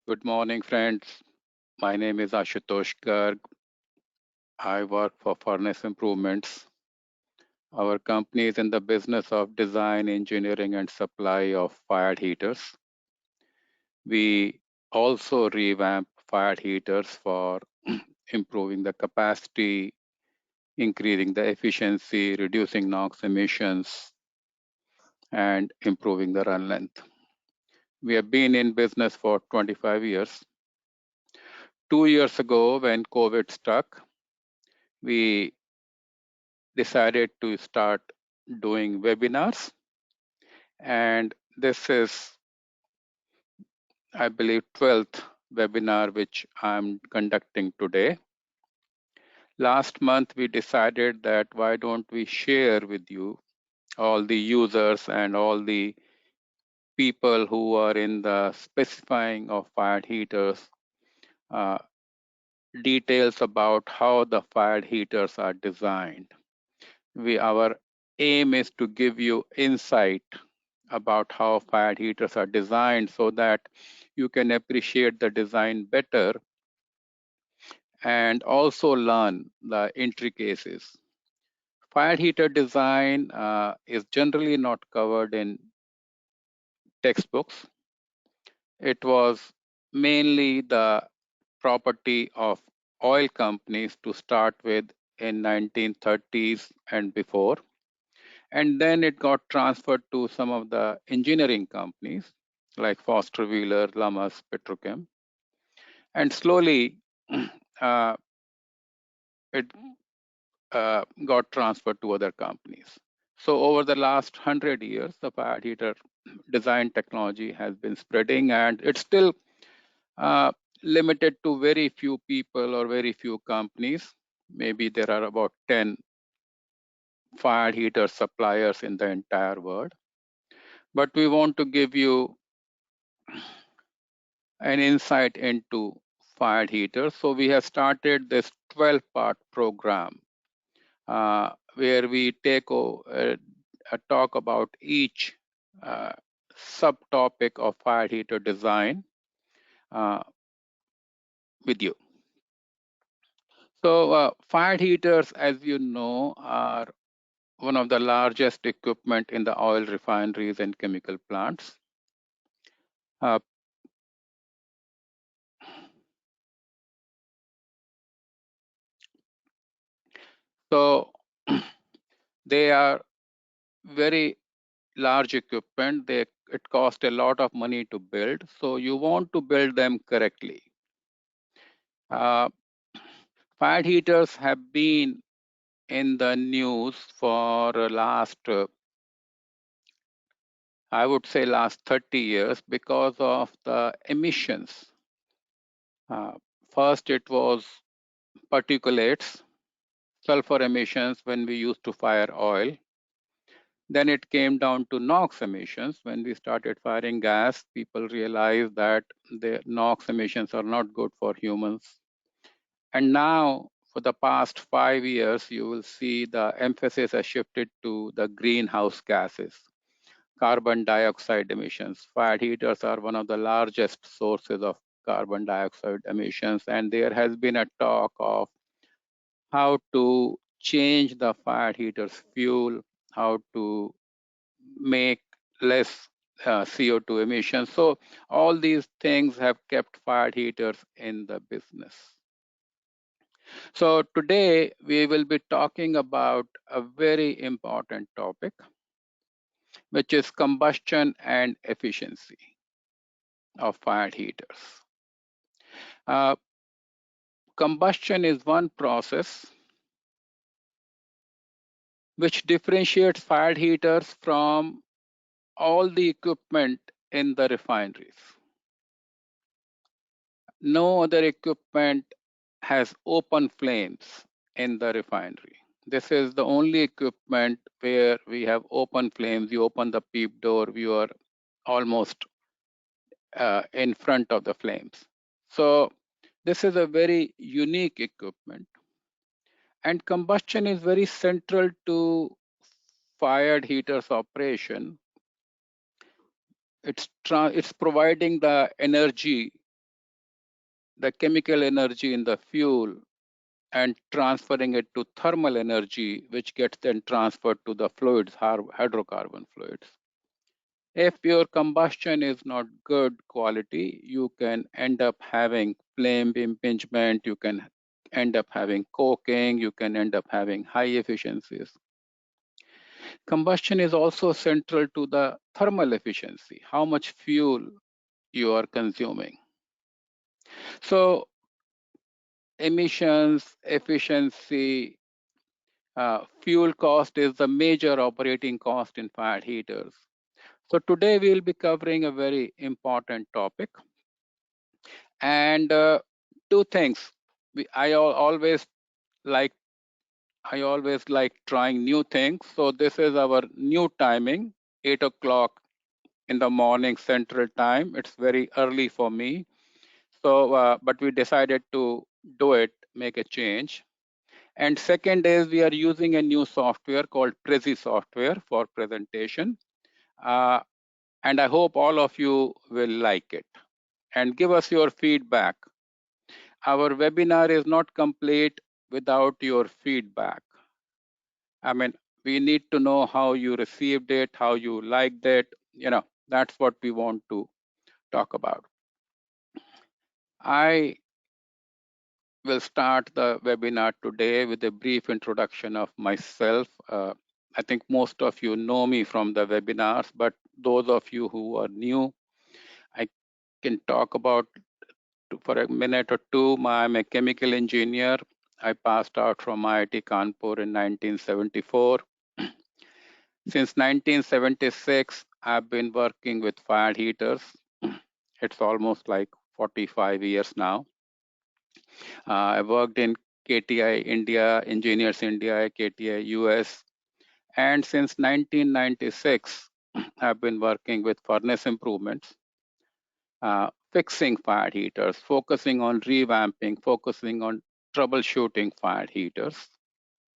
Good morning, friends. My name is Ashutosh Garg. I work for Furnace Improvements. Our company is in the business of design, engineering, and supply of fired heaters. We also revamp fired heaters for improving the capacity, increasing the efficiency, reducing NOx emissions, and improving the run length. We have been in business for 25 years. 2 years ago, when COVID struck, we decided to start doing webinars. And this is, I believe, 12th webinar which I'm conducting today. Last month, we decided that why don't we share with you all the users and all the people who are in the specifying of fired heaters, uh, details about how the fired heaters are designed. Our aim is to give you insight about how fired heaters are designed so that you can appreciate the design better and also learn the intricacies. Fired heater design is generally not covered in textbooks. It was mainly the property of oil companies to start with in 1930s and before. And then it got transferred to some of the engineering companies like Foster Wheeler, Lummus, Petrochem. And slowly uh, it got transferred to other companies. So over the last 100 years, the fired heater design technology has been spreading, and it's still limited to very few people or very few companies. Maybe there are about 10 fired heater suppliers in the entire world. But we want to give you an insight into fired heaters. So we have started this 12-part program where we take a talk about each subtopic of fired heater design with you. So fired heaters, as you know, are one of the largest equipment in the oil refineries and chemical plants. So they are very large equipment. It costs a lot of money to build. So you want to build them correctly. Fired heaters have been in the news for last, I would say last 30 years because of the emissions. First, it was particulates, sulfur emissions when we used to fire oil. Then it came down to NOx emissions. When we started firing gas, people realized that the NOx emissions are not good for humans. And now, for the past 5 years, you will see the emphasis has shifted to the greenhouse gases, carbon dioxide emissions. Fired heaters are one of the largest sources of carbon dioxide emissions. And there has been a talk of how to change the fired heater's fuel, how to make less CO2 emissions. So all these things have kept fired heaters in the business. So today we will be talking about a very important topic, which is combustion and efficiency of fired heaters. Combustion is one process which differentiates fired heaters from all the equipment in the refineries. No other equipment has open flames in the refinery. This is the only equipment where we have open flames. You open the PEEP door, you are almost in front of the flames. So this is a very unique equipment. And combustion is very central to fired heaters operation. It's providing the energy the chemical energy in the fuel and transferring it to thermal energy, which gets then transferred to the fluids, hydrocarbon fluids. If your combustion is not good quality, you can end up having flame impingement, you can end up having coking, you can end up having high efficiencies. Combustion is also central to the thermal efficiency, how much fuel you are consuming. So emissions, efficiency, fuel cost is the major operating cost in fired heaters. So today we'll be covering a very important topic. And two things. Like I always like trying new things. So this is our new timing, 8 o'clock in the morning Central Time. It's very early for me. So, but we decided to do it, make a change. And second is we are using a new software called Prezi software for presentation. And I hope all of you will like it and give us your feedback. Our webinar is not complete without your feedback. I mean, we need to know how you received it, how you liked it. That's what we want to talk about. I will start the webinar today with a brief introduction of myself. I think most of you know me from the webinars, but those of you who are new, I can talk about for a minute or two. I'm a chemical engineer. I passed out from IIT Kanpur in 1974. Since 1976, I've been working with fired heaters. It's almost like 45 years now. I worked in KTI India, Engineers India, KTI US, and since 1996, I've been working with furnace improvements, fixing fired heaters, focusing on revamping, focusing on troubleshooting fired heaters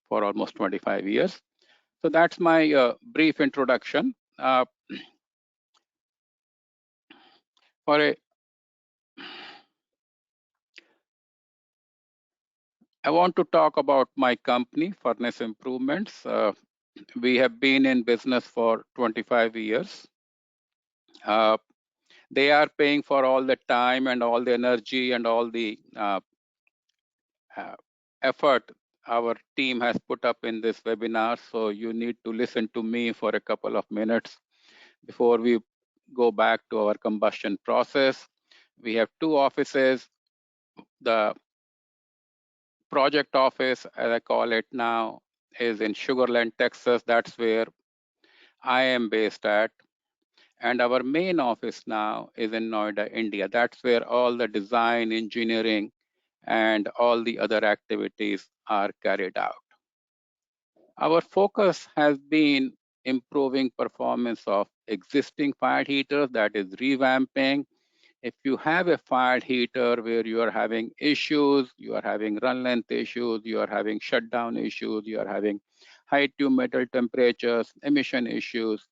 for almost 25 years. So that's my brief introduction. I want to talk about my company, Furnace Improvements. We have been in business for 25 years. They are paying for all the time and all the energy and all the effort our team has put up in this webinar. So you need to listen to me for a couple of minutes before we go back to our combustion process. We have two offices. The project office, as I call it now, is in Sugar Land, Texas. That's where I am based at. And our main office now is in Noida, India. That's where all the design, engineering, and all the other activities are carried out. Our focus has been improving performance of existing fired heaters, that is revamping. If you have a fired heater where you are having issues, you are having run length issues, you are having shutdown issues, you are having high tube metal temperatures, emission issues,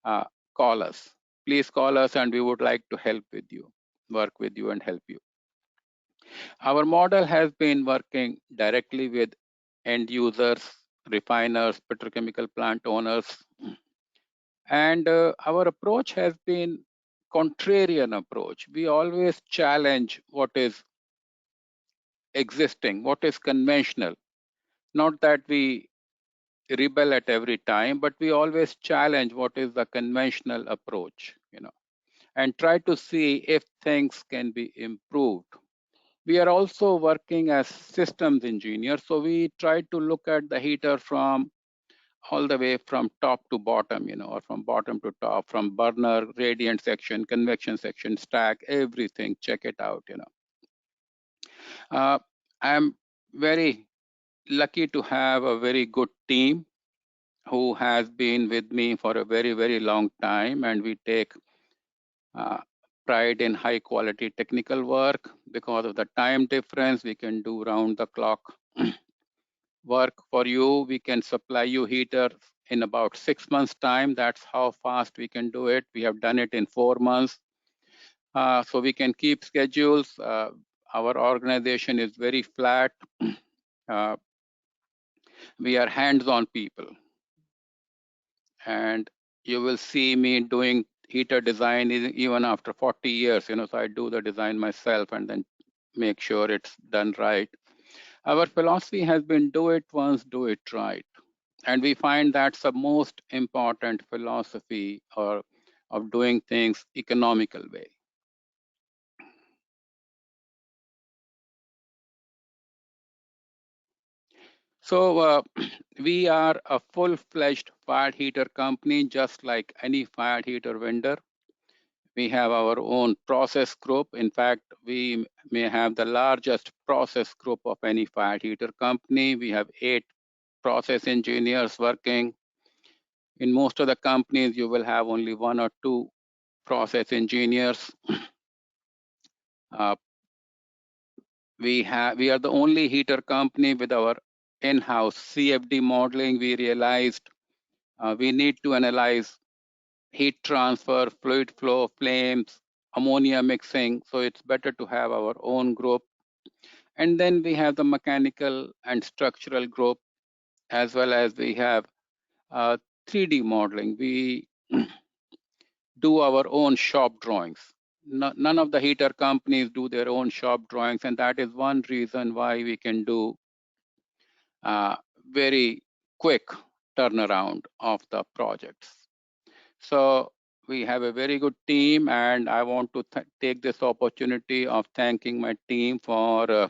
call us. Please call us and we would like to help with you, work with you and help you. Our model has been working directly with end users, refiners, petrochemical plant owners. And our approach has been contrarian approach. We always challenge what is existing, what is conventional. Not that we rebel at every time, but we always challenge what is the conventional approach, and try to see if things can be improved. We are also working as systems engineers, so we try to look at the heater from all the way from top to bottom, or from bottom to top, from burner, radiant section, convection section, stack, everything, check it out, I'm very lucky to have a very good team who has been with me for a very, very long time, and we take pride in high quality technical work. Because of the time difference, we can do round the clock work for you. We can supply you heater in about 6 months time. That's how fast we can do it. We have done it in 4 months. So we can keep schedules. our organization is very flat. We are hands-on people, and you will see me doing heater design even after 40 years. So I do the design myself and then make sure it's done right. Our philosophy has been do it once, do it right. And we find that's the most important philosophy or of doing things economical way. So we are a full-fledged fire heater company, just like any fire heater vendor. We have our own process group. In fact, we may have the largest process group of any fire heater company. We have 8 process engineers working. In most of the companies, you will have only 1 or 2 process engineers. Uh, we are the only heater company with our in-house CFD modeling. We realized we need to analyze heat transfer, fluid flow, flames, ammonia mixing. So it's better to have our own group. And then we have the mechanical and structural group, as well as we have 3D modeling. We do our own shop drawings. None of the heater companies do their own shop drawings, and that is one reason why we can do very quick turnaround of the projects. So we have a very good team, and I want to take this opportunity of thanking my team for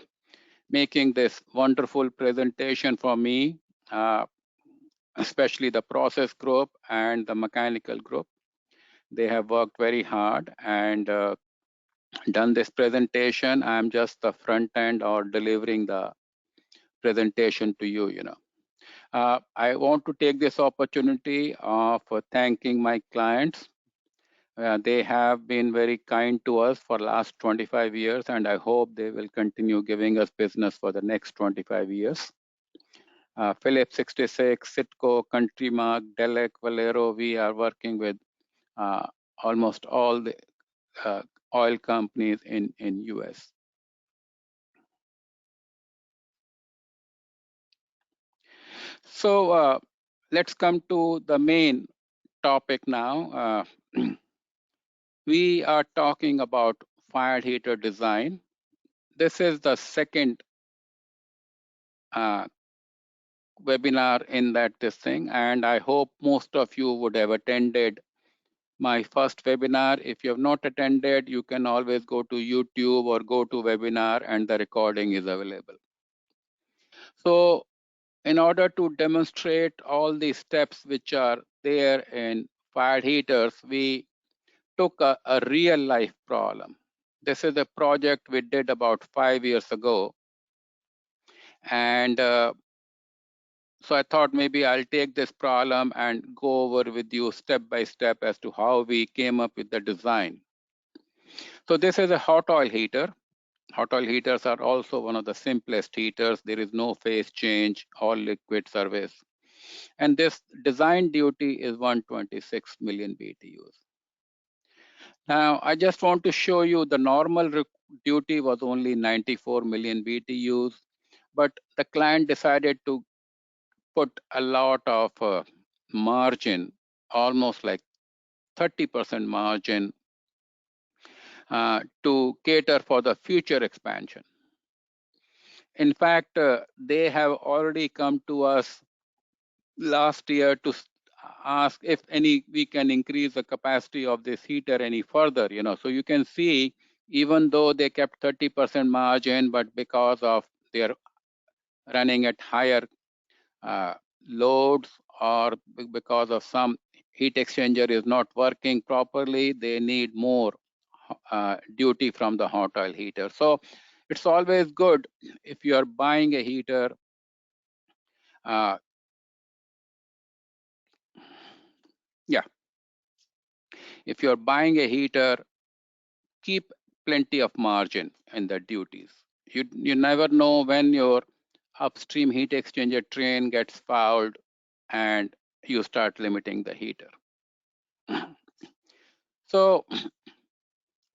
making this wonderful presentation for me, especially the process group and the mechanical group. They have worked very hard and done this presentation. I'm just the front end or delivering the presentation to you. I want to take this opportunity of thanking my clients. They have been very kind to us for the last 25 years, and I hope they will continue giving us business for the next 25 years. Phillips 66, Citco, Countrymark, Delec, Valero, we are working with almost all the oil companies in US. So let's come to the main topic now. We are talking about fire heater design. This is the second webinar in this thing, and I hope most of you would have attended my first webinar. If you have not attended, you can always go to YouTube or go to webinar, and the recording is available. So in order to demonstrate all the steps which are there in fire heaters, we took a real life problem. This is a project we did about 5 years ago. And so I thought maybe I'll take this problem and go over with you step by step as to how we came up with the design. So this is a hot oil heater. Hot oil heaters are also one of the simplest heaters. There is no phase change, all liquid service. And this design duty is 126 million BTUs. Now, I just want to show you the normal duty was only 94 million BTUs, but the client decided to put a lot of margin, almost like 30% margin to cater for the future expansion. In fact, they have already come to us last year to ask if we can increase the capacity of this heater any further. So you can see, even though they kept 30% margin, but because of their running at higher loads or because of some heat exchanger is not working properly, they need more duty from the hot oil heater. So it's always good if you are buying a heater. If you're buying a heater, keep plenty of margin in the duties. You never know when your upstream heat exchanger train gets fouled and you start limiting the heater. So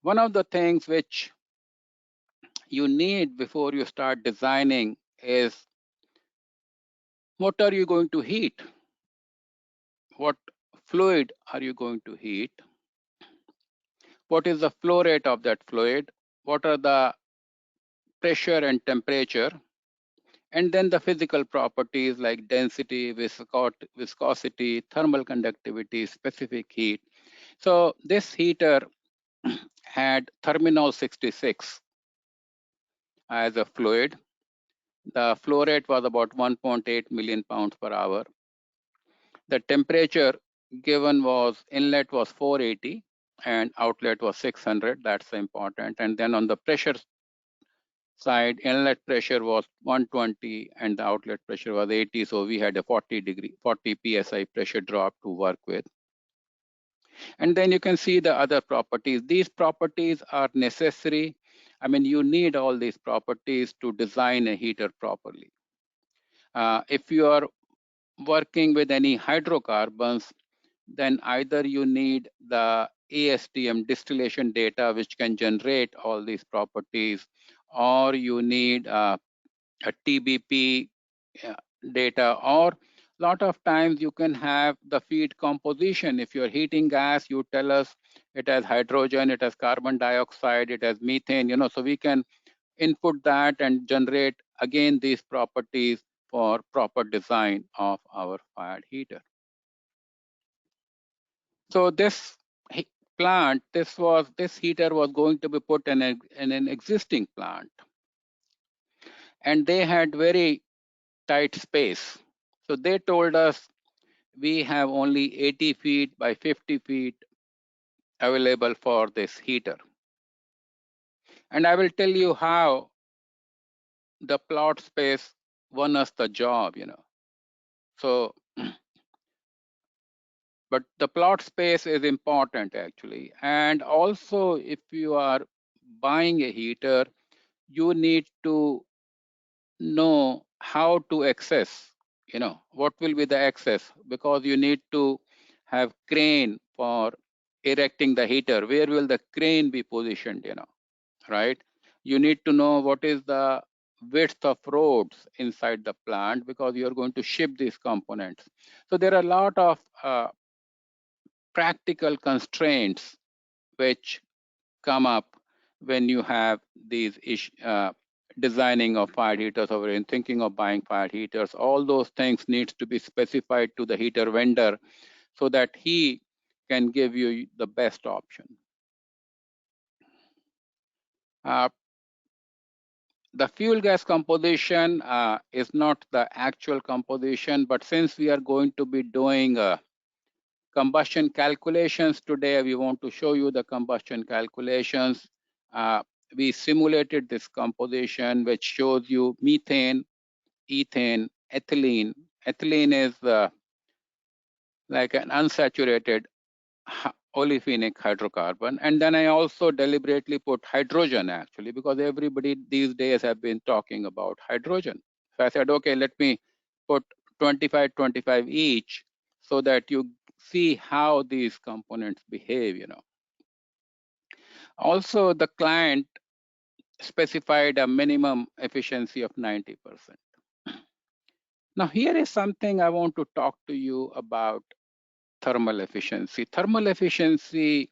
one of the things which you need before you start designing is, what are you going to heat? What fluid are you going to heat? What is the flow rate of that fluid? What are the pressure and temperature? And then the physical properties like density, viscosity, thermal conductivity, specific heat. So this heater had Therminol 66 as a fluid. The flow rate was about 1.8 million pounds per hour. The temperature given was inlet was 480 and outlet was 600. That's important. And then on the pressure side, inlet pressure was 120 and the outlet pressure was 80. So we had a 40 psi pressure drop to work with. And then you can see the other properties. These properties are necessary. I mean, you need all these properties to design a heater properly. If you are working with any hydrocarbons, then either you need the ASTM distillation data, which can generate all these properties, or you need a TBP data, or a lot of times you can have the feed composition. If you're heating gas, you tell us it has hydrogen, it has carbon dioxide, it has methane, so we can input that and generate again these properties for proper design of our fired heater. So this plant, this heater was going to be put in an existing plant, and they had very tight space. So they told us we have only 80 feet by 50 feet available for this heater. And I will tell you how the plot space won us the job, So, but the plot space is important actually. And also, if you are buying a heater, you need to know how to access, what will be the access, because you need to have crane for erecting the heater. Where will the crane be positioned, right? You need to know what is the width of roads inside the plant, because you're going to ship these components. So there are a lot of practical constraints which come up when you have these designing of fired heaters or in thinking of buying fired heaters. All those things needs to be specified to the heater vendor so that he can give you the best option. The fuel gas composition is not the actual composition, but since we are going to be doing combustion calculations today, we want to show you the combustion calculations. We simulated this composition, which shows you methane, ethane, ethylene. Ethylene is like an unsaturated olefinic hydrocarbon. And then I also deliberately put hydrogen actually, because everybody these days have been talking about hydrogen. So I said, okay, let me put 25, 25 each so that you see how these components behave, Also, the client specified a minimum efficiency of 90%. Now, here is something I want to talk to you about thermal efficiency. Thermal efficiency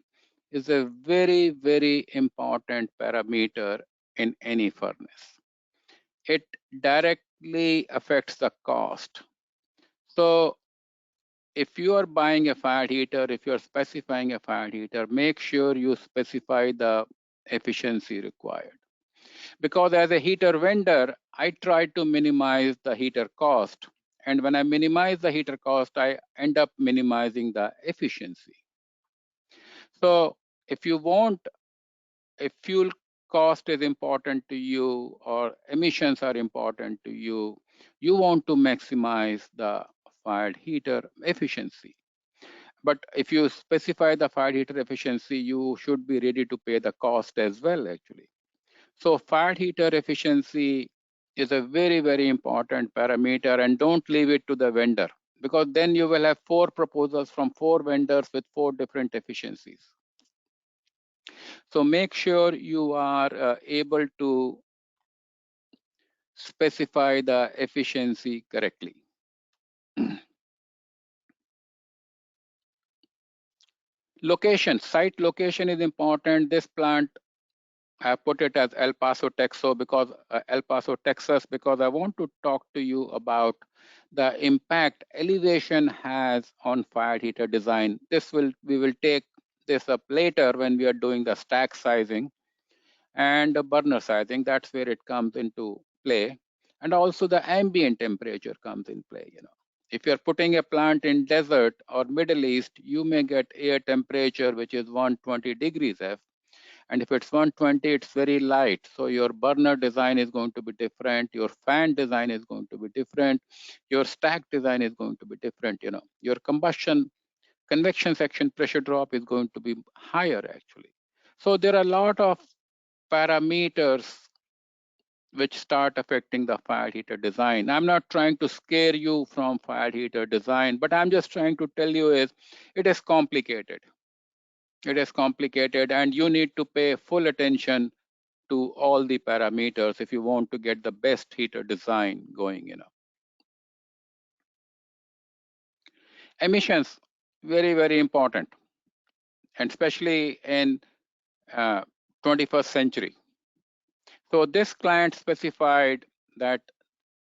is a very, very important parameter in any furnace. It directly affects the cost. So if you are buying a fired heater, if you're specifying a fired heater, make sure you specify the efficiency required. Because as a heater vendor, I try to minimize the heater cost. And when I minimize the heater cost, I end up minimizing the efficiency. So if you want, if fuel cost is important to you or emissions are important to you, you want to maximize the fired heater efficiency. But if you specify the fired heater efficiency, you should be ready to pay the cost as well, actually. So fired heater efficiency is a very, very important parameter, and don't leave it to the vendor, because then you will have 4 proposals from 4 vendors with 4 different efficiencies. So make sure you are able to specify the efficiency correctly. Location, site location is important. This plant, I put it as El Paso, Texas, because I want to talk to you about the impact elevation has on fired heater design. We will take this up later when we are doing the stack sizing and the burner sizing. That's where it comes into play, and also the ambient temperature comes in play. If you're putting a plant in desert or Middle East, you may get air temperature which is 120 degrees F, and if it's 120, it's very light. So your burner design is going to be different. Your fan design is going to be different. Your stack design is going to be different. Your convection section pressure drop is going to be higher actually. So there are a lot of parameters which start affecting the fired heater design. I'm not trying to scare you from fired heater design, but I'm just trying to tell you is it is complicated. It is complicated, and you need to pay full attention to all the parameters if you want to get the best heater design going. Emissions, very, very important, and especially in 21st century. So this client specified that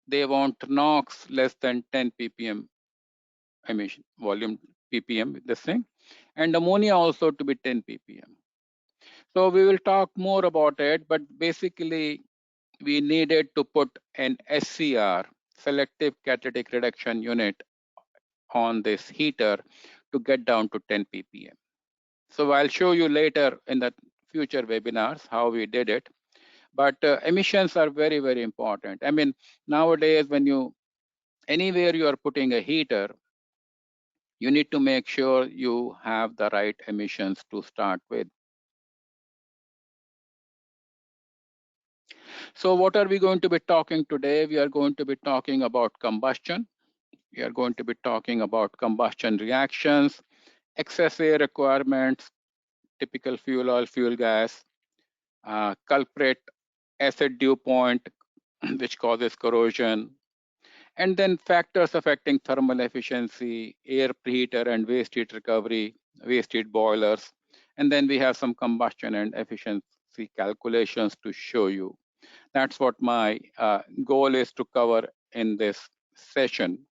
they want NOx less than 10 ppm emission volume ppm, this thing, and ammonia also to be 10 ppm. So we will talk more about it, but basically we needed to put an SCR, selective catalytic reduction unit, on this heater to get down to 10 ppm. So I'll show you later in the future webinars how we did it. But emissions are very, very important. I mean, nowadays, anywhere you are putting a heater, you need to make sure you have the right emissions to start with. So what are we going to be talking today? We are going to be talking about combustion. We are going to be talking about combustion reactions, excess air requirements, typical fuel oil, fuel gas, culprit, acid dew point, which causes corrosion, and then factors affecting thermal efficiency, air preheater and waste heat recovery, waste heat boilers. And then we have some combustion and efficiency calculations to show you. That's what my goal is to cover in this session.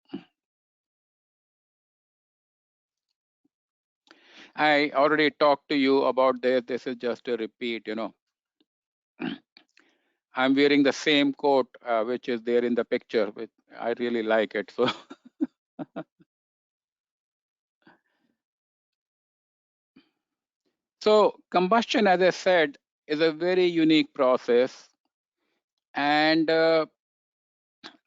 I already talked to you about this. This is just a repeat. I'm wearing the same coat, which is there in the picture. Which I really like it. So, so combustion, as I said, is a very unique process. And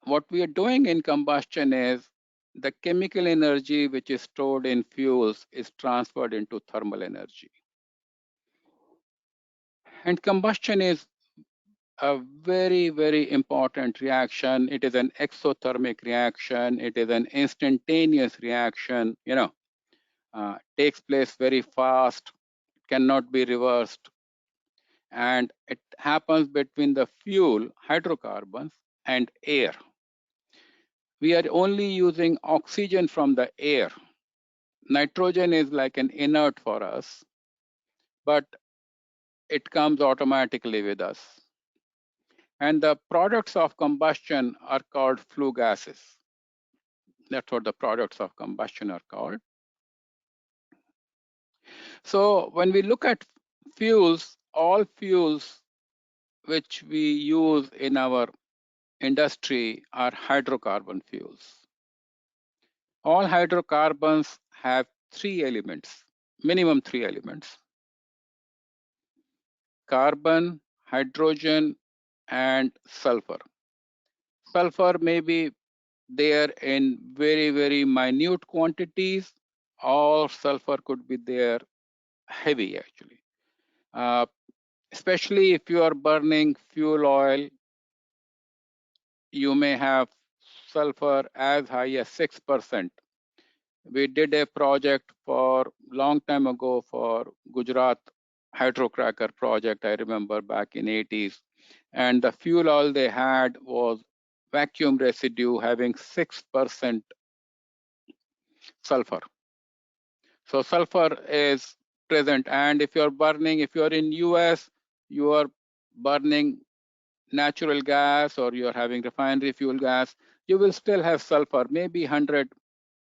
what we are doing in combustion is the chemical energy which is stored in fuels is transferred into thermal energy. And combustion is a very, very important reaction. It is an exothermic reaction. It is an instantaneous reaction, takes place very fast, cannot be reversed. And it happens between the fuel, hydrocarbons, and air. We are only using oxygen from the air. Nitrogen is like an inert for us, but it comes automatically with us. And the products of combustion are called flue gases. That's what the products of combustion are called. So when we look at fuels, all fuels which we use in our industry are hydrocarbon fuels. All hydrocarbons have three elements, minimum three elements: carbon, hydrogen, and sulfur. Sulfur may be there in very, very minute quantities, or sulfur could be there heavy actually. Especially if you are burning fuel oil, you may have sulfur as high as 6%. We did a project for long time ago for Gujarat hydrocracker project, I remember back in 80s. And the fuel oil they had was vacuum residue having 6% sulfur. So sulfur is present. And if you're burning, if you're in US, you are burning natural gas or you're having refinery fuel gas, you will still have sulfur, maybe 100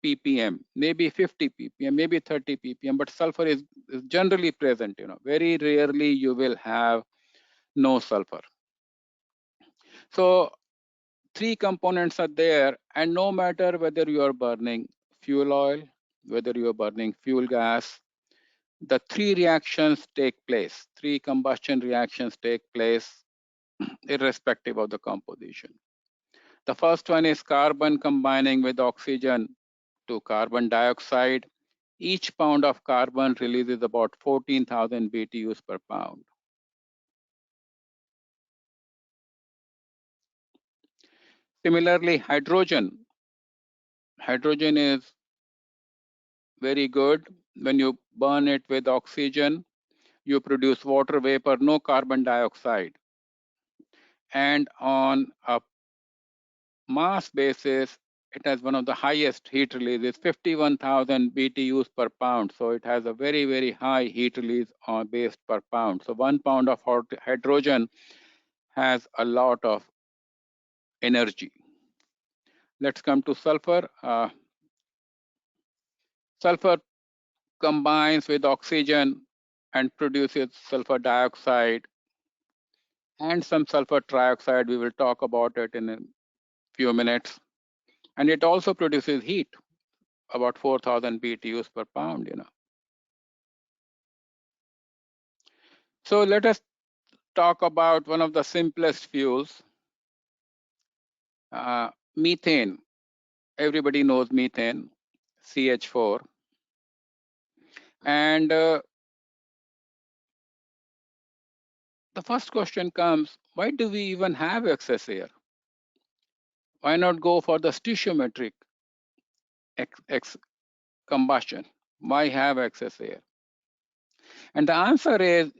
ppm, maybe 50 ppm, maybe 30 ppm, but sulfur is generally present. Very rarely you will have no sulfur. So three components are there, and no matter whether you are burning fuel oil, whether you are burning fuel gas, the three reactions take place, three combustion reactions take place irrespective of the composition. The first one is carbon combining with oxygen to carbon dioxide. Each pound of carbon releases about 14,000 BTUs per pound. Similarly, hydrogen. Hydrogen is very good. When you burn it with oxygen, you produce water vapor, no carbon dioxide. And on a mass basis, it has one of the highest heat releases, 51,000 BTUs per pound. So it has a very, very high heat release on base per pound. So 1 pound of hydrogen has a lot of energy. Let's come to sulfur. Sulfur combines with oxygen and produces sulfur dioxide and some sulfur trioxide. We will talk about it in a few minutes. And it also produces heat, about 4,000 BTUs per pound. So let us talk about one of the simplest fuels, methane. Everybody knows methane, CH4. And the first question comes, why do we even have excess air? Why not go for the stoichiometric combustion? Why have excess air? And the answer is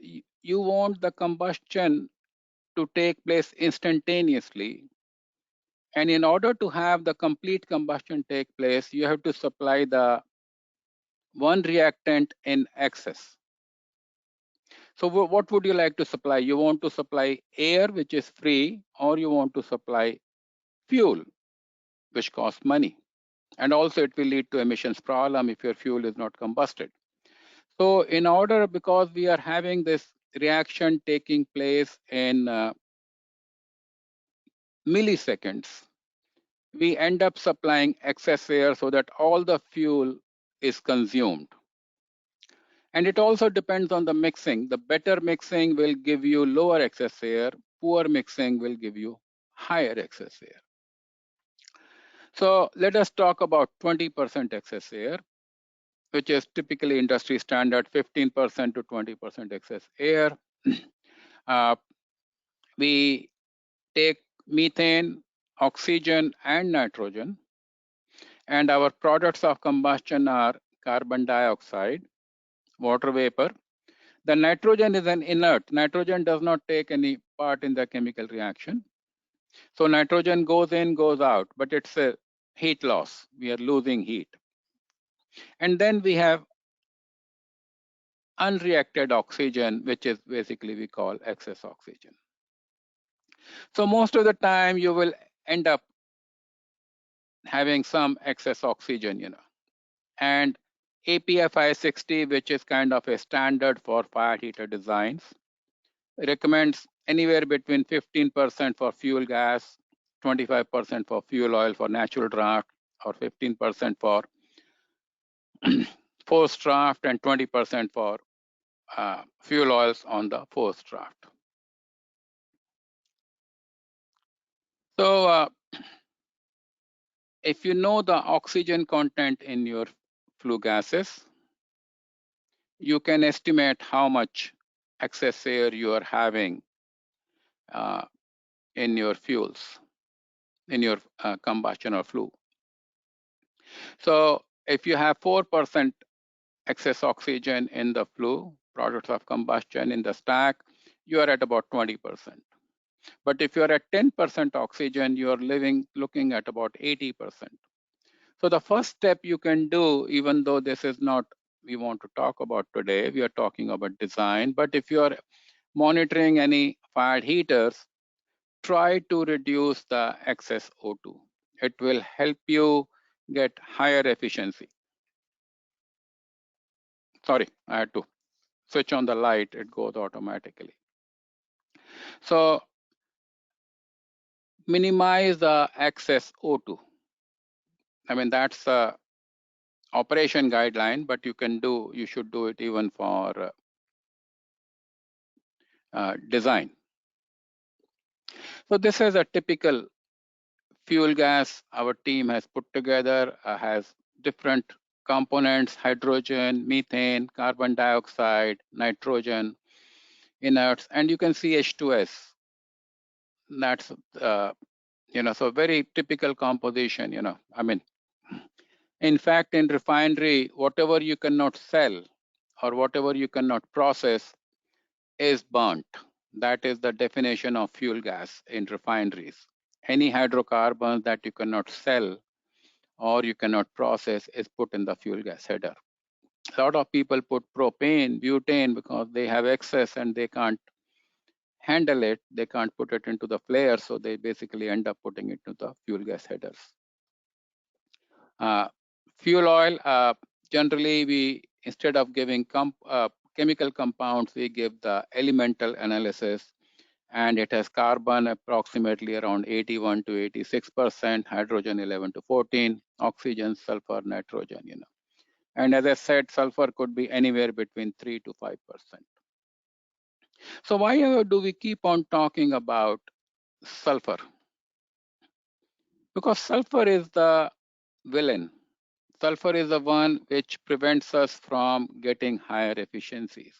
you want the combustion to take place instantaneously. And in order to have the complete combustion take place, you have to supply the one reactant in excess. So what would you like to supply? You want to supply air, which is free, or you want to supply fuel, which costs money. And also it will lead to emissions problem if your fuel is not combusted. So in order, because we are having this reaction taking place in milliseconds, we end up supplying excess air so that all the fuel is consumed. And it also depends on the mixing. The better mixing will give you lower excess air. Poor mixing will give you higher excess air. So let us talk about 20% excess air, which is typically industry standard, 15% to 20% excess air. We take methane, oxygen, and nitrogen. And our products of combustion are carbon dioxide, water vapor. The nitrogen is an inert. Nitrogen does not take any part in the chemical reaction. So nitrogen goes in, goes out, but it's a heat loss. We are losing heat. And then we have unreacted oxygen, which is basically we call excess oxygen. So most of the time you will end up having some excess oxygen, And API 60, which is kind of a standard for fire heater designs, recommends anywhere between 15% for fuel gas, 25% for fuel oil for natural draft, or 15% for forced draft, and 20% for fuel oils on the forced draft. So if you know the oxygen content in your flue gases, you can estimate how much excess air you are having in your fuels, in your combustion or flue. So if you have 4% excess oxygen in the flue, products of combustion in the stack, you are at about 20%. But if you are at 10% oxygen, you are looking at about 80%. So the first step you can do, even though this is not we want to talk about today, we are talking about design. But if you are monitoring any fired heaters, try to reduce the excess O2. It will help you get higher efficiency. Sorry, I had to switch on the light, it goes automatically. So minimize the excess O2. I mean, that's a operation guideline, but you should do it even for design. So this is a typical fuel gas our team has put together, has different components: hydrogen, methane, carbon dioxide, nitrogen, inerts, and you can see H2S. That's so very typical composition. I mean, in fact, in refinery, whatever you cannot sell or whatever you cannot process is burnt. That is the definition of fuel gas in refineries. Any hydrocarbons that you cannot sell or you cannot process is put in the fuel gas header. A lot of people put propane, butane because they have excess and they can't handle it. They can't put it into the flare, so they basically end up putting it into the fuel gas headers. Fuel oil, generally we, instead of giving chemical compounds, we give the elemental analysis, and it has carbon approximately around 81 to 86%, hydrogen 11 to 14, oxygen, sulfur, nitrogen, And as I said, sulfur could be anywhere between 3 to 5%. So why do we keep on talking about sulfur? Because sulfur is the villain. Sulfur is the one which prevents us from getting higher efficiencies.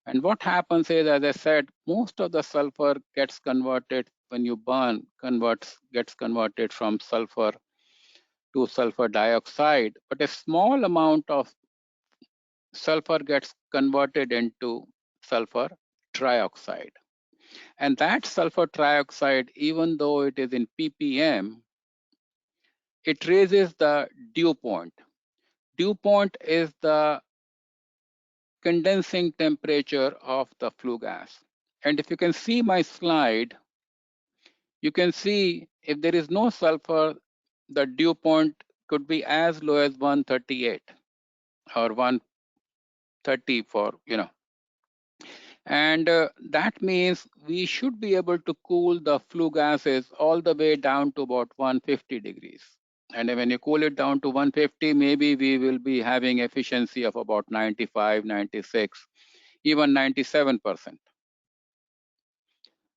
And what happens is, as I said, most of the sulfur gets converted when you burn, gets converted from sulfur to sulfur dioxide, but a small amount of sulfur gets converted into sulfur trioxide. And that sulfur trioxide, even though it is in ppm, it raises the dew point. Dew point is the condensing temperature of the flue gas. And if you can see my slide, you can see if there is no sulfur, the dew point could be as low as 138 or 130 And that means we should be able to cool the flue gases all the way down to about 150 degrees. And when you cool it down to 150, maybe we will be having efficiency of about 95, 96, even 97%.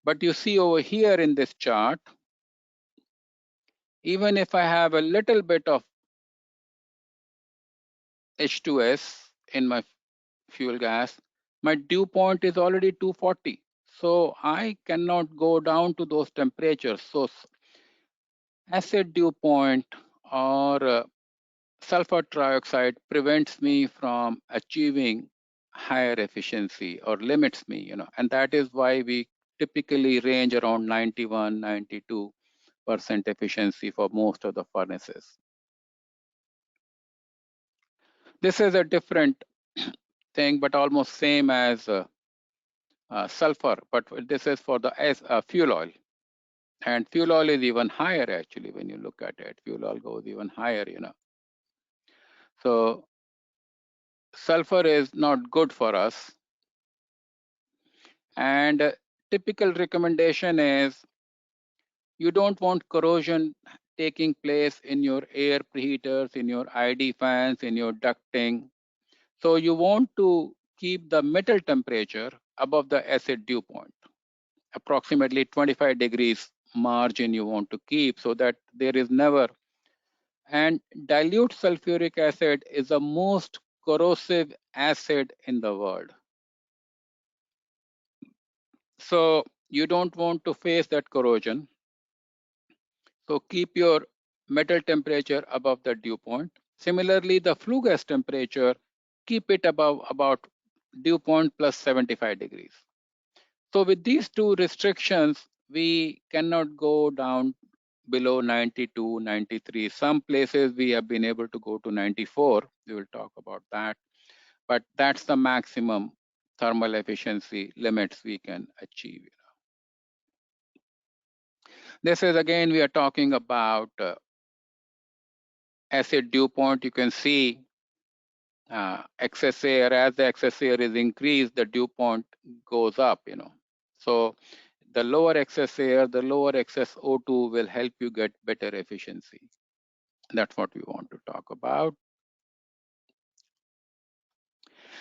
But you see over here in this chart, even if I have a little bit of H2S in my fuel gas, my dew point is already 240. So I cannot go down to those temperatures. So acid dew point or sulfur trioxide prevents me from achieving higher efficiency or limits me, and that is why we typically range around 91, 92% efficiency for most of the furnaces. This is a different thing, but almost same as sulfur, but this is for the fuel oil. And fuel oil is even higher actually when you look at it. Fuel oil goes even higher, So sulfur is not good for us. And typical recommendation is you don't want corrosion taking place in your air preheaters, in your ID fans, in your ducting. So you want to keep the metal temperature above the acid dew point, approximately 25 degrees margin you want to keep so that there is never. And dilute sulfuric acid is the most corrosive acid in the world. So you don't want to face that corrosion. So keep your metal temperature above the dew point. Similarly, the flue gas temperature, keep it above about dew point plus 75 degrees. So with these two restrictions, we cannot go down below 92, 93. Some places we have been able to go to 94. We will talk about that. But that's the maximum thermal efficiency limits we can achieve. This is again, we are talking about acid dew point. You can see excess air. As the excess air is increased, the dew point goes up. So the lower excess air, the lower excess O2 will help you get better efficiency. That's what we want to talk about.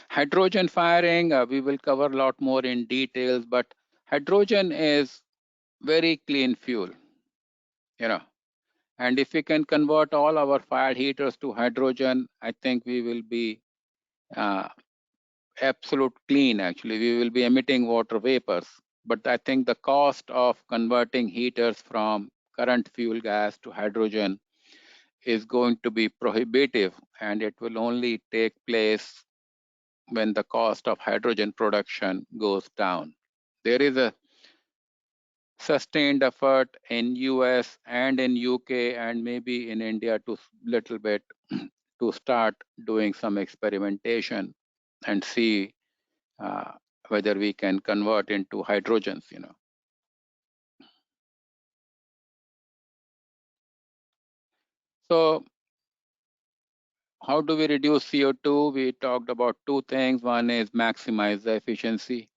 Hydrogen firing, we will cover a lot more in details, but hydrogen is very clean fuel, and if we can convert all our fired heaters to hydrogen, I think we will be uh, absolute clean. Actually, we will be emitting water vapors, but I think the cost of converting heaters from current fuel gas to hydrogen is going to be prohibitive, and it will only take place when the cost of hydrogen production goes down. There is a sustained effort in US and in UK and maybe in India to little bit to start doing some experimentation and see whether we can convert into hydrogens. So how do we reduce CO2? We talked about two things. One is maximize the efficiency,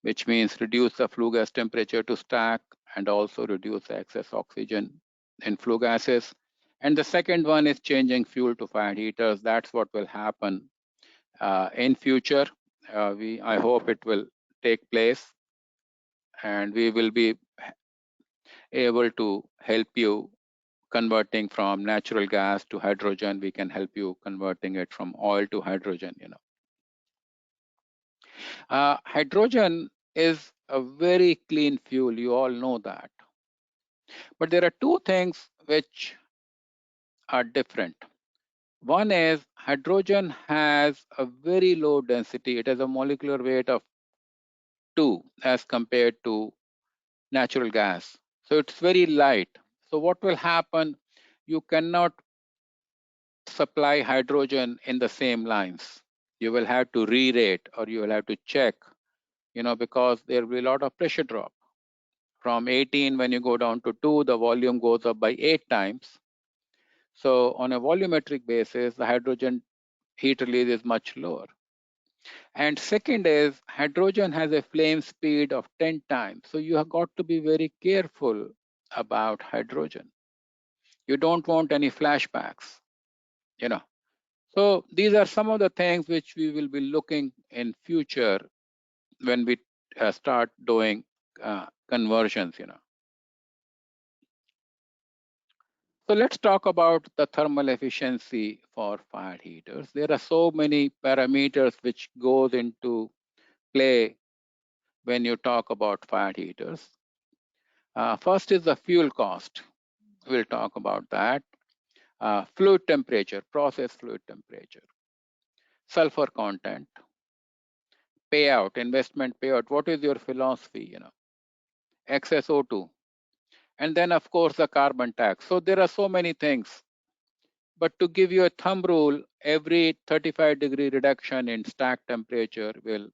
which means reduce the flue gas temperature to stack and also reduce the excess oxygen in flue gases. And the second one is changing fuel to fired heaters. That's what will happen in future. I hope it will take place, and we will be able to help you converting from natural gas to hydrogen. We can help you converting it from oil to hydrogen. Hydrogen is a very clean fuel. You all know that. But there are two things which are different. One is hydrogen has a very low density. It has a molecular weight of 2 as compared to natural gas. So it's very light. So what will happen? You cannot supply hydrogen in the same lines. You will have to re-rate, or you will have to check, because there will be a lot of pressure drop. From 18, when you go down to 2, the volume goes up by 8 times. So on a volumetric basis, the hydrogen heat release is much lower. And second is hydrogen has a flame speed of 10 times. So you have got to be very careful about hydrogen. You don't want any flashbacks, So these are some of the things which we will be looking in future when we start doing conversions, So let's talk about the thermal efficiency for fired heaters. There are so many parameters which goes into play when you talk about fired heaters. First is the fuel cost. We'll talk about that. Fluid temperature, process fluid temperature, sulfur content, payout, investment payout. What is your philosophy? Excess O2, and then of course the carbon tax. So there are so many things. But to give you a thumb rule, every 35-degree reduction in stack temperature will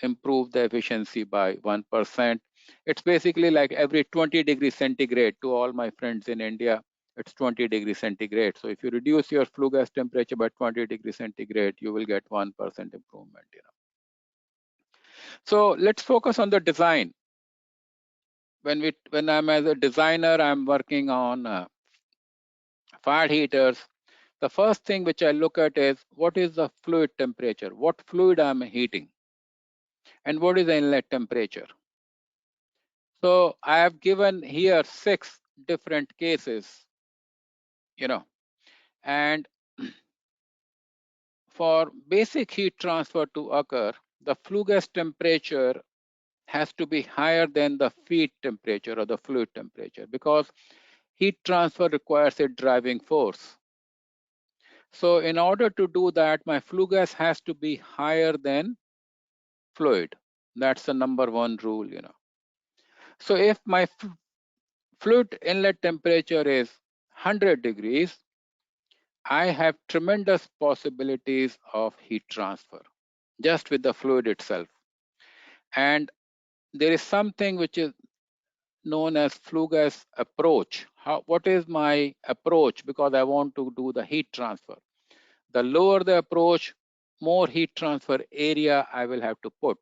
improve the efficiency by 1%. It's basically like every 20 degrees centigrade. To all my friends in India, it's 20 degrees centigrade. So if you reduce your flue gas temperature by 20 degrees centigrade, you will get 1% improvement. So let's focus on the design. When I'm as a designer, I'm working on fired heaters. The first thing which I look at is what is the fluid temperature, what fluid I'm heating, and what is the inlet temperature. So I have given here 6 different cases, and for basic heat transfer to occur, the flue gas temperature has to be higher than the feed temperature or the fluid temperature, because heat transfer requires a driving force. So in order to do that, my flue gas has to be higher than fluid. That's the number one rule, So if my fluid inlet temperature is 100 degrees, I have tremendous possibilities of heat transfer just with the fluid itself. And there is something which is known as flue gas approach. What is my approach? Because I want to do the heat transfer. The lower the approach, more heat transfer area I will have to put.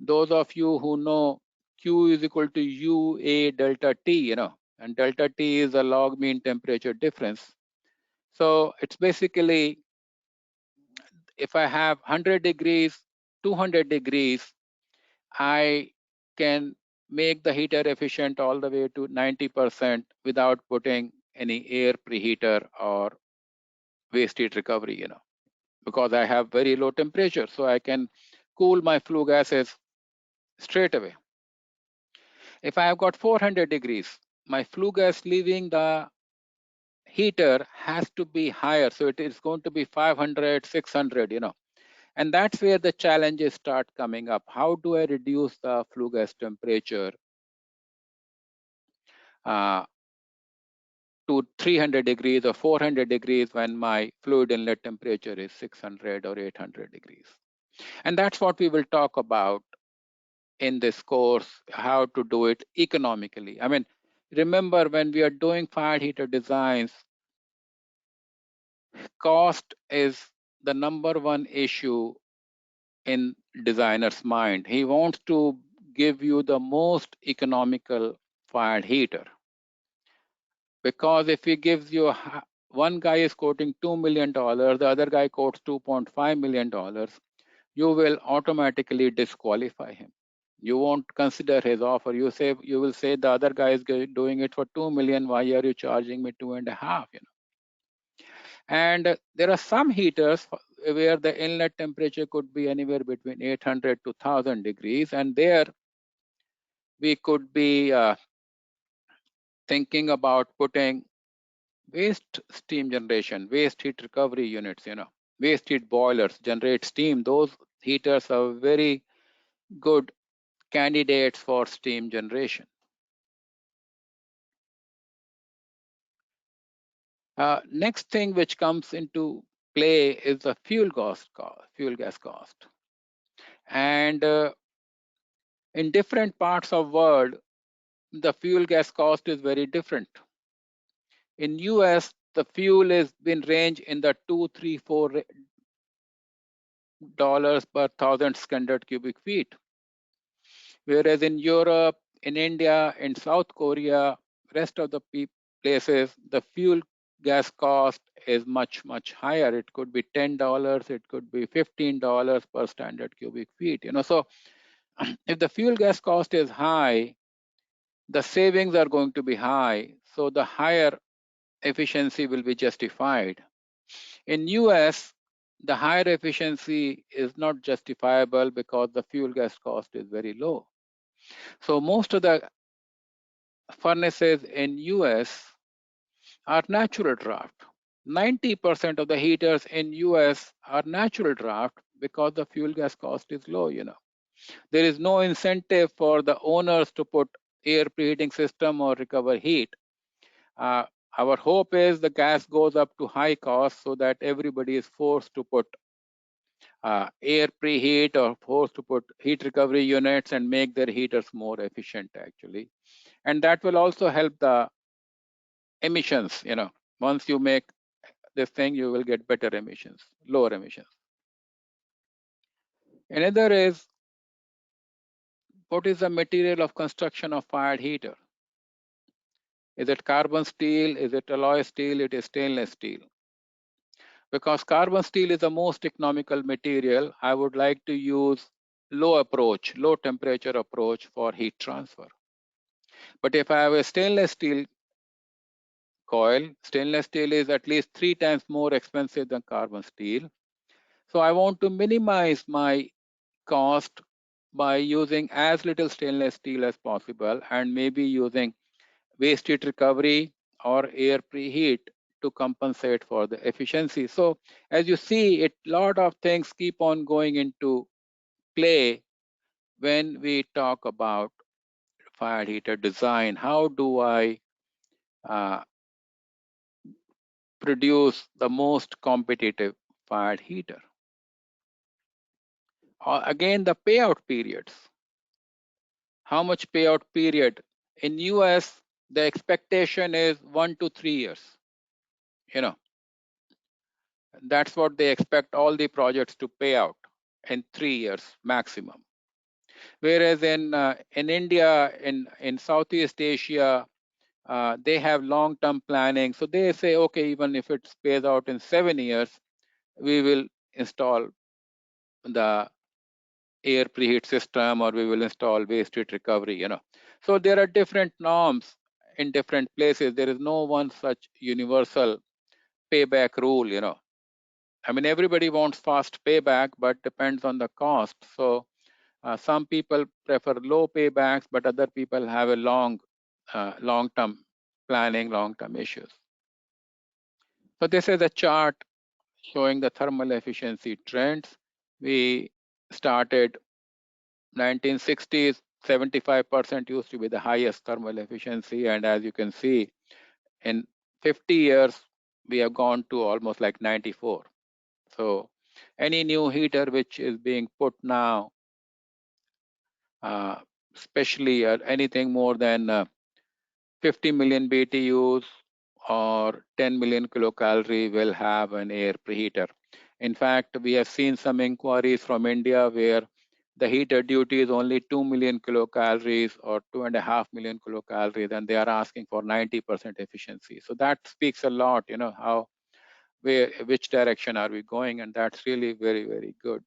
Those of you who know Q is equal to UA delta T, and delta T is a log mean temperature difference. So it's basically, if I have 100 degrees, 200 degrees, I can make the heater efficient all the way to 90% without putting any air preheater or waste heat recovery, because I have very low temperature. So I can cool my flue gases straight away. If I have got 400 degrees, my flue gas leaving the heater has to be higher. So it is going to be 500, 600, And that's where the challenges start coming up. How do I reduce the flue gas temperature to 300 degrees or 400 degrees when my fluid inlet temperature is 600 or 800 degrees? And that's what we will talk about in this course, how to do it economically. I mean, remember, when we are doing fired heater designs, cost is the number one issue in designer's mind. He wants to give you the most economical fired heater, because if he gives you one guy is quoting $2 million, the other guy quotes $2.5 million, you will automatically disqualify him. You won't consider his offer. You will say the other guy is doing it for 2 million. Why are you charging me 2.5? And there are some heaters where the inlet temperature could be anywhere between 800 to 1000 degrees, and there we could be thinking about putting waste steam generation, waste heat recovery units, waste heat boilers generate steam. Those heaters are very good candidates for steam generation. Next thing which comes into play is the fuel gas cost. And in different parts of world, the fuel gas cost is very different. In US, the fuel is been range in the $2, $3, $4 per thousand standard cubic feet. Whereas in Europe, in India, in South Korea, rest of the places, the fuel gas cost is much, much higher. It could be $10, it could be $15 per standard cubic feet. So if the fuel gas cost is high, the savings are going to be high. So the higher efficiency will be justified. In US, the higher efficiency is not justifiable because the fuel gas cost is very low. So most of the furnaces in US are natural draft. 90% of the heaters in US are natural draft because the fuel gas cost is low. There is no incentive for the owners to put air preheating system or recover heat. Our hope is the gas goes up to high cost so that everybody is forced to put air preheat or forced to put heat recovery units and make their heaters more efficient, actually. And that will also help the emissions. Once you make this thing, you will get better emissions, lower emissions. Another is, what is the material of construction of fired heater? Is it carbon steel? Is it alloy steel? It is stainless steel. Because carbon steel is the most economical material, I would like to use low temperature approach for heat transfer. But if I have a stainless steel coil, stainless steel is at least 3 times more expensive than carbon steel. So I want to minimize my cost by using as little stainless steel as possible and maybe using waste heat recovery or air preheat to compensate for the efficiency. So as you see, a lot of things keep on going into play when we talk about fired heater design. How do I produce the most competitive fired heater? Again, the payout periods. How much payout period? In US, the expectation is 1 to 3 years. You know, that's what they expect all the projects to pay out in 3 years maximum. Whereas in India, in Southeast Asia, they have long-term planning. So they say, okay, even if it pays out in 7 years, we will install the air preheat system, or we will install waste heat recovery. So there are different norms in different places. There is no one such universal payback rule. I mean, everybody wants fast payback, but depends on the cost. So some people prefer low paybacks, but other people have a long-term planning, long-term issues. So this is a chart showing the thermal efficiency trends. We started 1960s, 75% used to be the highest thermal efficiency. And as you can see, in 50 years, we have gone to almost like 94. So any new heater which is being put now, especially anything more than 50 million BTUs or 10 million kilocalorie will have an air preheater. In fact, we have seen some inquiries from India where the heater duty is only 2 million kilocalories or 2.5 million kilocalories, and they are asking for 90% efficiency. So that speaks a lot, which direction are we going, and that's really very, very good.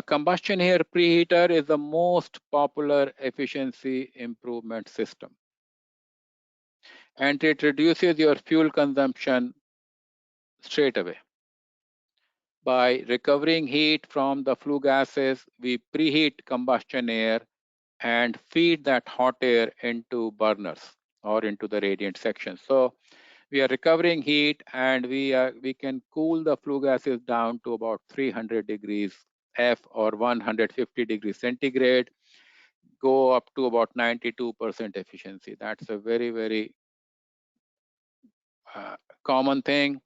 Combustion air preheater is the most popular efficiency improvement system, and it reduces your fuel consumption straight away. By recovering heat from the flue gases, we preheat combustion air and feed that hot air into burners or into the radiant section. So we are recovering heat, and we can cool the flue gases down to about 300 degrees F or 150 degrees centigrade, go up to about 92% efficiency. That's a very, very common thing.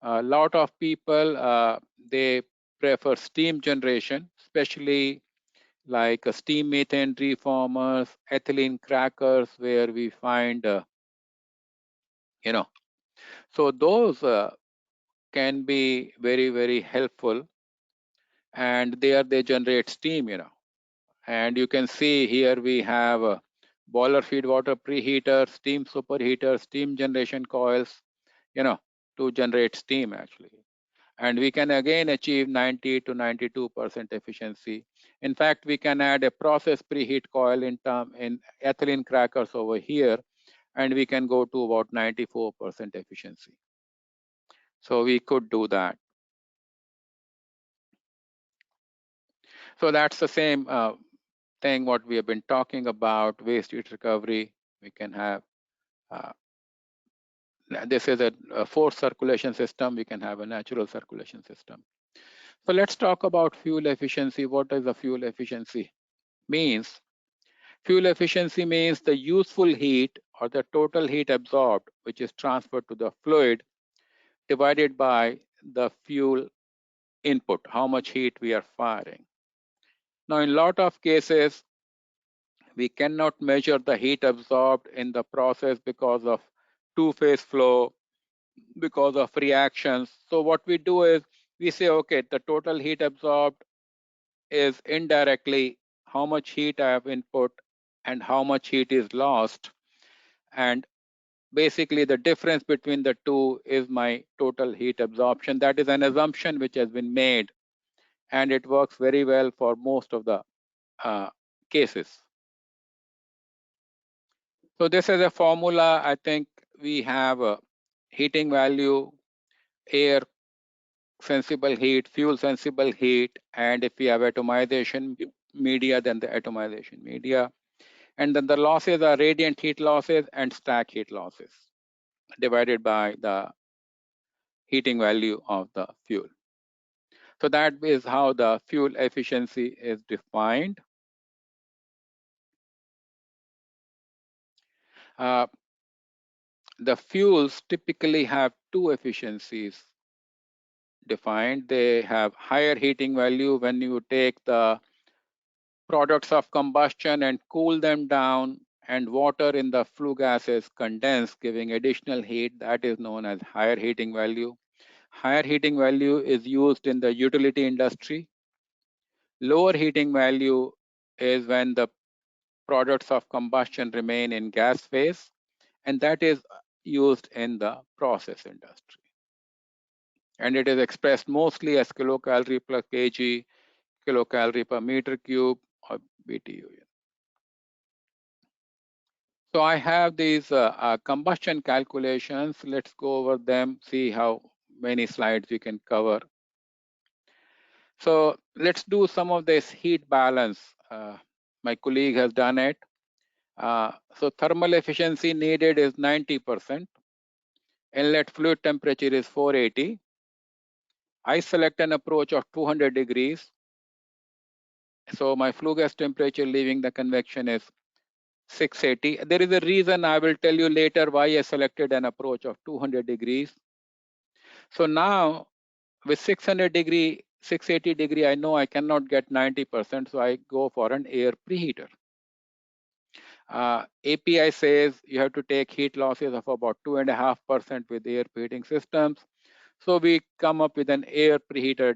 A lot of people, they prefer steam generation, especially like steam methane reformers, ethylene crackers, where we find, so those can be very, very helpful, and there they generate steam, And you can see here we have a boiler feed water preheater, steam superheater, steam generation coils, to generate steam actually. And we can again achieve 90 to 92% efficiency. In fact, we can add a process preheat coil in ethylene crackers over here, and we can go to about 94% efficiency. So we could do that. So that's the same thing what we have been talking about, waste heat recovery. We can have, this is a forced circulation system. We can have a natural circulation system. So let's talk about fuel efficiency. What is the fuel efficiency means? Fuel efficiency means the useful heat or the total heat absorbed, which is transferred to the fluid, divided by the fuel input, how much heat we are firing. Now, in a lot of cases, we cannot measure the heat absorbed in the process because of two-phase flow, because of reactions. So what we do is we say, okay, the total heat absorbed is indirectly how much heat I have input and how much heat is lost. And basically the difference between the two is my total heat absorption. That is an assumption which has been made, and it works very well for most of the cases. So this is a formula. I think we have a heating value, air sensible heat, fuel sensible heat, and if we have atomization media, then the atomization media. And then the losses are radiant heat losses and stack heat losses divided by the heating value of the fuel. So that is how the fuel efficiency is defined. The fuels typically have two efficiencies defined. They have higher heating value when you take the products of combustion and cool them down, and water in the flue gases condense, giving additional heat. That is known as higher heating value. Higher heating value is used in the utility industry. Lower heating value is when the products of combustion remain in gas phase, and that is used in the process industry. And it is expressed mostly as kilocalorie per kg, kilocalorie per meter cube, or BTU. So I have these combustion calculations. Let's go over them, see how many slides we can cover. So let's do some of this heat balance. My colleague has done it. So thermal efficiency needed is 90%. Inlet fluid temperature is 480. I select an approach of 200 degrees. So my flue gas temperature leaving the convection is 680. There is a reason I will tell you later why I selected an approach of 200 degrees. So now with 600 degree, 680 degree, I know I cannot get 90%, so I go for an air preheater. API says you have to take heat losses of about 2.5% with air preheating systems. So we come up with an air preheater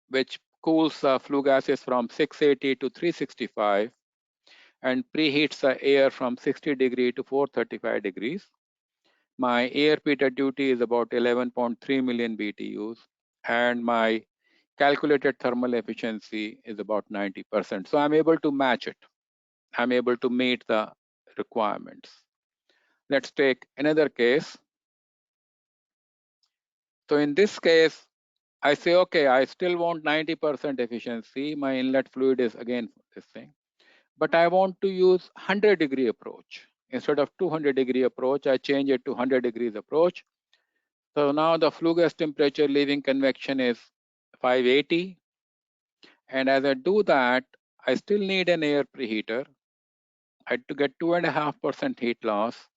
which cools flue gases from 680 to 365 and preheats the air from 60 degree to 435 degrees. My air preheater duty is about 11.3 million BTUs, and my calculated thermal efficiency is about 90%. So I'm able to match it. I'm able to meet the requirements. Let's take another case. So in this case, I say, okay, I still want 90% efficiency. My inlet fluid is again this thing, but I want to use 100 degree approach. Instead of 200 degree approach, I change it to 100 degrees approach. So now the flue gas temperature leaving convection is 580. And as I do that, I still need an air preheater. I to get 2.5% heat loss.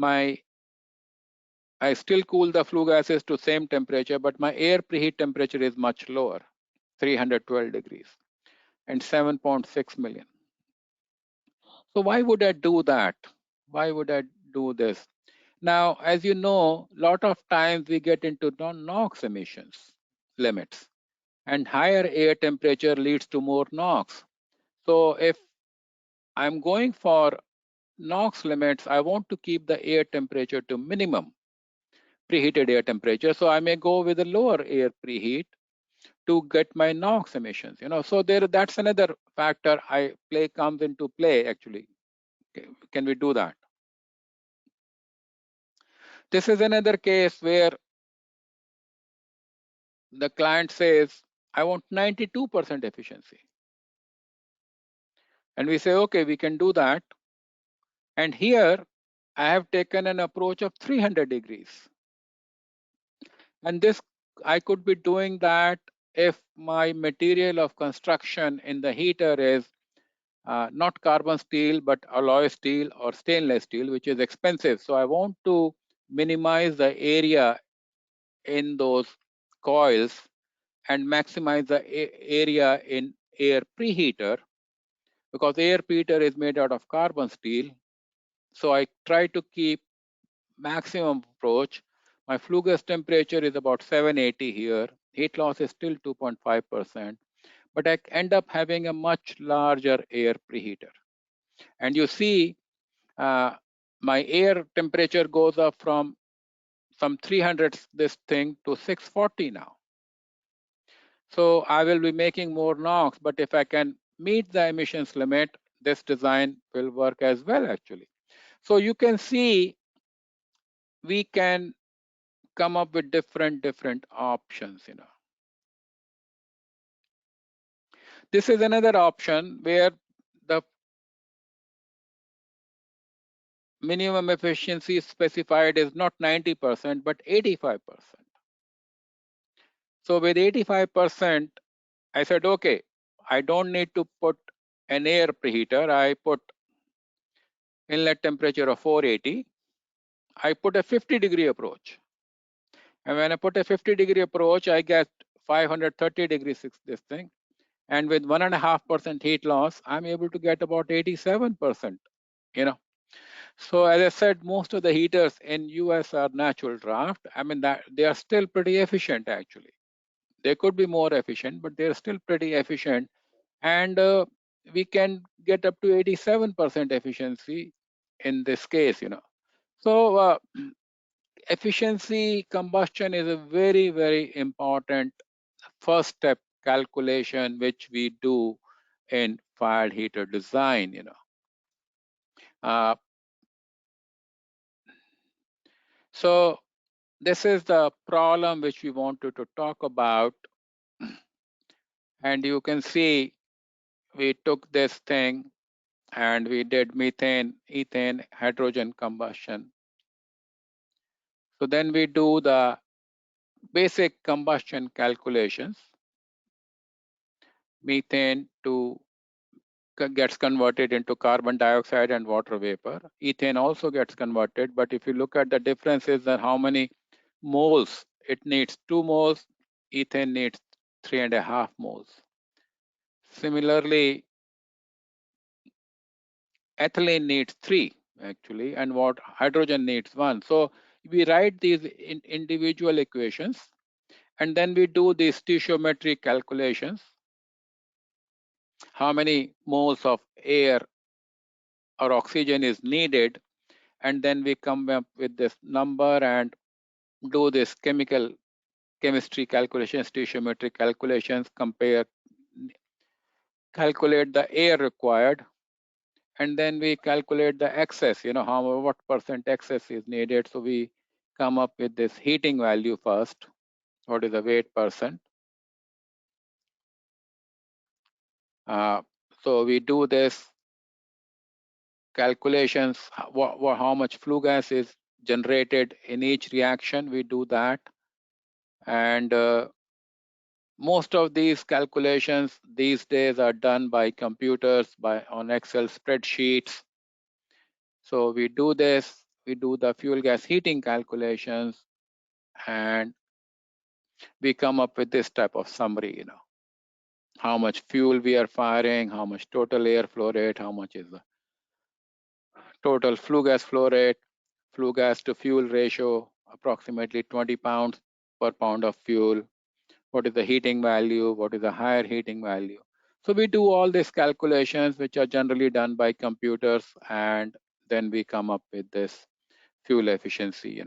I still cool the flue gases to same temperature, but my air preheat temperature is much lower, 312 degrees and 7.6 million. So why would I do that? Why would I do this? Now, as you know, a lot of times we get into NOx emissions limits, and higher air temperature leads to more NOx. So if I'm going for NOx limits, I want to keep the air temperature to minimum preheated air temperature. So I may go with a lower air preheat to get my NOx emissions. So that's another factor comes into play actually. Can we do that? This is another case where the client says, I want 92% efficiency. And we say, okay, we can do that. And here I have taken an approach of 300 degrees. And this, I could be doing that if my material of construction in the heater is not carbon steel, but alloy steel or stainless steel, which is expensive. So I want to minimize the area in those coils and maximize the area in air preheater, because air preheater is made out of carbon steel. So I try to keep maximum approach. My flue gas temperature is about 780 here. Heat loss is still 2.5%, but I end up having a much larger air preheater. And you see, my air temperature goes up from some 300 this thing to 640 now. So I will be making more NOx, but if I can meet the emissions limit, this design will work as well actually. So you can see we can come up with different options. This is another option where the minimum efficiency specified is not 90%, but 85%. So with 85%, I said, okay, I don't need to put an air preheater. I put inlet temperature of 480. I put a 50-degree approach. And when I put a 50-degree approach, I get 530 degrees this thing. And with 1.5% heat loss, I'm able to get about 87%, So as I said, most of the heaters in US are natural draft. I mean, that they are still pretty efficient, actually. They could be more efficient, but they're still pretty efficient. And we can get up to 87% efficiency in this case, So efficiency combustion is a very, very important first step calculation, which we do in fired heater design, So this is the problem which we wanted to talk about. And you can see we took this thing and we did methane, ethane, hydrogen combustion. So then we do the basic combustion calculations. Methane gets converted into carbon dioxide and water vapor. Ethane also gets converted, but if you look at the differences and how many moles, it needs 2 moles, ethane needs 3.5 moles. Similarly, ethylene needs 3 actually, and what hydrogen needs 1. So we write these individual equations, and then we do these stoichiometric calculations. How many moles of air or oxygen is needed, and then we come up with this number and do this chemistry calculations, stoichiometric calculations, calculate the air required, and then we calculate the excess, what percent excess is needed. So we come up with this heating value first. What is the weight percent? So we do this calculations, how much flue gas is generated in each reaction. We do that. And most of these calculations these days are done by computers, on Excel spreadsheets. So we do this, we do the fuel gas heating calculations, and we come up with this type of summary, how much fuel we are firing, how much total air flow rate, how much is the total flue gas flow rate, flue gas to fuel ratio, approximately 20 pounds per pound of fuel. What is the heating value? What is the higher heating value? So we do all these calculations, which are generally done by computers, and then we come up with this fuel efficiency,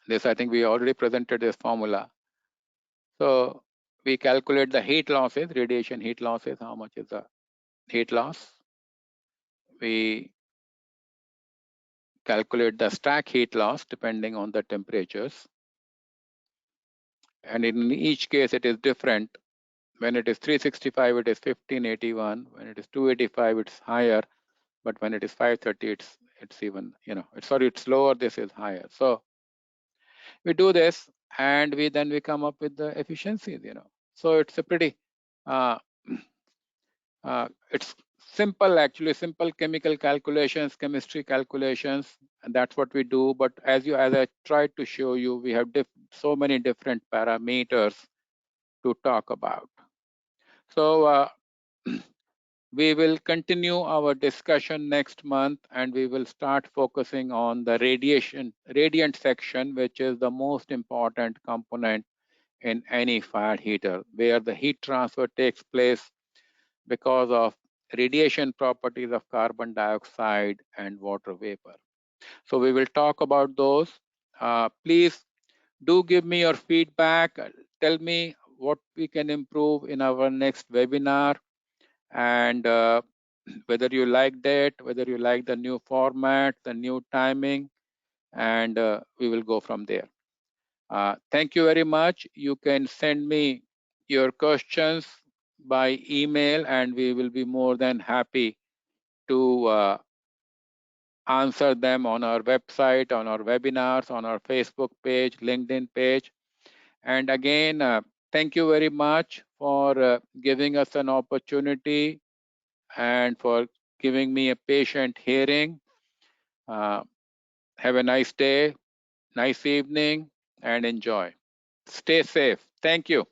This, I think we already presented this formula. So we calculate the heat losses, radiation heat losses, how much is the heat loss. We calculate the stack heat loss depending on the temperatures. And in each case, it is different. When it is 365, it is 1581. When it is 285, it's higher. But when it is 530, it's even, it's lower, this is higher. So we do this, and then we come up with the efficiencies, So it's a pretty, it's simple, actually, simple chemical calculations, chemistry calculations, and that's what we do. But as I tried to show you, we have so many different parameters to talk about. So we will continue our discussion next month, and we will start focusing on the radiant section, which is the most important component in any fired heater, where the heat transfer takes place because of radiation properties of carbon dioxide and water vapor. So we will talk about those. Please do give me your feedback. Tell me what we can improve in our next webinar, and whether you liked it, whether you like the new format, the new timing, and we will go from there. Thank you very much. You can send me your questions by email, and we will be more than happy to answer them on our website, on our webinars, on our Facebook page, LinkedIn page. And again, thank you very much for giving us an opportunity and for giving me a patient hearing. Have a nice day, nice evening, and enjoy. Stay safe. Thank you.